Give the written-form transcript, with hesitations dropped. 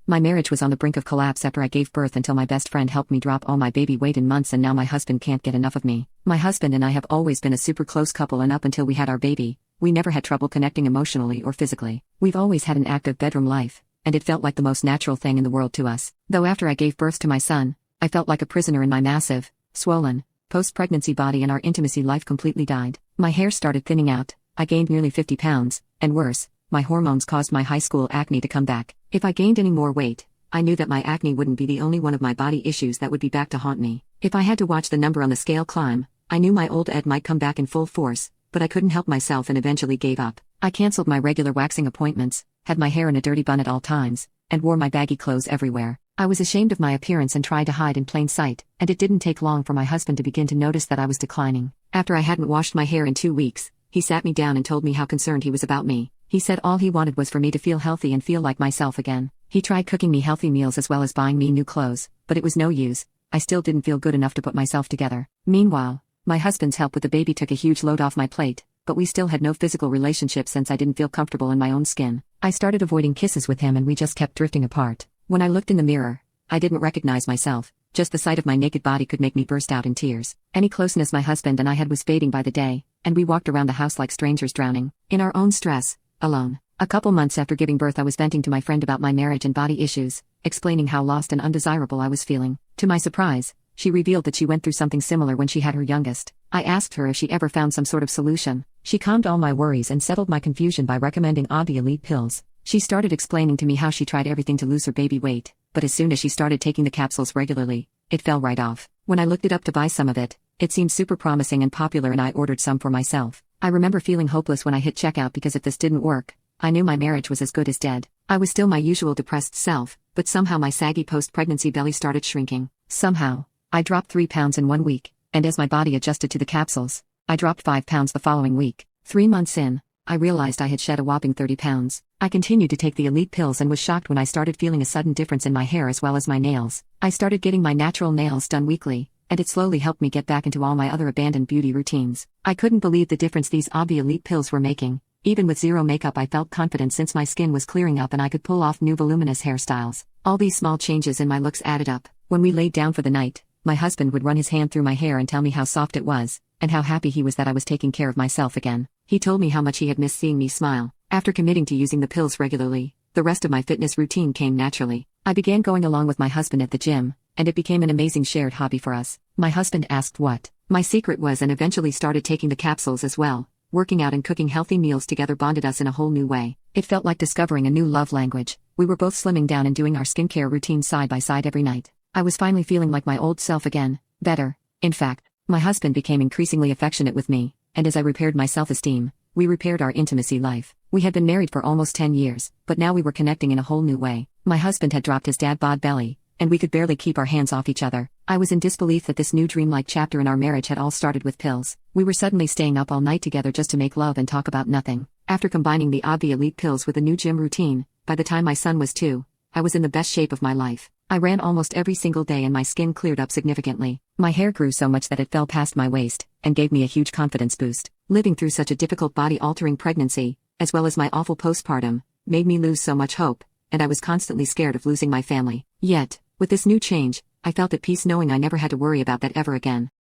My marriage was on the brink of collapse after I gave birth until my best friend helped me drop all my baby weight in months, and now my husband can't get enough of me. My husband and I have always been a super close couple, and up until we had our baby, we never had trouble connecting emotionally or physically. We've always had an active bedroom life, and it felt like the most natural thing in the world to us. Though after I gave birth to my son, I felt like a prisoner in my massive, swollen, post-pregnancy body, and our intimacy life completely died. My hair started thinning out, I gained nearly 50 pounds, and worse, my hormones caused my high school acne to come back. If I gained any more weight, I knew that my acne wouldn't be the only one of my body issues that would be back to haunt me. If I had to watch the number on the scale climb, I knew my old Ed might come back in full force, but I couldn't help myself and eventually gave up. I canceled my regular waxing appointments, had my hair in a dirty bun at all times, and wore my baggy clothes everywhere. I was ashamed of my appearance and tried to hide in plain sight, and it didn't take long for my husband to begin to notice that I was declining. After I hadn't washed my hair in 2 weeks, he sat me down and told me how concerned he was about me. He said all he wanted was for me to feel healthy and feel like myself again. He tried cooking me healthy meals as well as buying me new clothes, but it was no use. I still didn't feel good enough to put myself together. Meanwhile, my husband's help with the baby took a huge load off my plate, but we still had no physical relationship since I didn't feel comfortable in my own skin. I started avoiding kisses with him and we just kept drifting apart. When I looked in the mirror, I didn't recognize myself. Just the sight of my naked body could make me burst out in tears. Any closeness my husband and I had was fading by the day, and we walked around the house like strangers drowning in our own stress, alone. A couple months after giving birth, I was venting to my friend about my marriage and body issues, explaining how lost and undesirable I was feeling. To my surprise, she revealed that she went through something similar when she had her youngest. I asked her if she ever found some sort of solution. She calmed all my worries and settled my confusion by recommending the elite pills. She started explaining to me how she tried everything to lose her baby weight, but as soon as she started taking the capsules regularly, it fell right off. When I looked it up to buy some of it, it seemed super promising and popular, and I ordered some for myself. I remember feeling hopeless when I hit checkout because if this didn't work, I knew my marriage was as good as dead. I was still my usual depressed self, but somehow my saggy post-pregnancy belly started shrinking. Somehow, I dropped 3 pounds in 1 week, and as my body adjusted to the capsules, I dropped 5 pounds the following week. 3 months in, I realized I had shed a whopping 30 pounds. I continued to take the elite pills and was shocked when I started feeling a sudden difference in my hair as well as my nails. I started getting my natural nails done weekly, and it slowly helped me get back into all my other abandoned beauty routines. I couldn't believe the difference these elite pills were making. Even with zero makeup, I felt confident since my skin was clearing up and I could pull off new voluminous hairstyles. All these small changes in my looks added up. When we laid down for the night, my husband would run his hand through my hair and tell me how soft it was, and how happy he was that I was taking care of myself again. He told me how much he had missed seeing me smile. After committing to using the pills regularly, the rest of my fitness routine came naturally. I began going along with my husband at the gym, and it became an amazing shared hobby for us. My husband asked what my secret was and eventually started taking the capsules as well. Working out and cooking healthy meals together bonded us in a whole new way. It felt like discovering a new love language. We were both slimming down and doing our skincare routine side by side every night. I was finally feeling like my old self again, better. In fact, my husband became increasingly affectionate with me, and as I repaired my self-esteem, we repaired our intimacy life. We had been married for almost 10 years, but now we were connecting in a whole new way. My husband had dropped his dad bod belly, and we could barely keep our hands off each other. I was in disbelief that this new dreamlike chapter in our marriage had all started with pills. We were suddenly staying up all night together just to make love and talk about nothing. After combining the elite pills with a new gym routine, by the time my son was 2, I was in the best shape of my life. I ran almost every single day and my skin cleared up significantly. My hair grew so much that it fell past my waist, and gave me a huge confidence boost. Living through such a difficult body-altering pregnancy, as well as my awful postpartum, made me lose so much hope, and I was constantly scared of losing my family. Yet, with this new change, I felt at peace knowing I never had to worry about that ever again.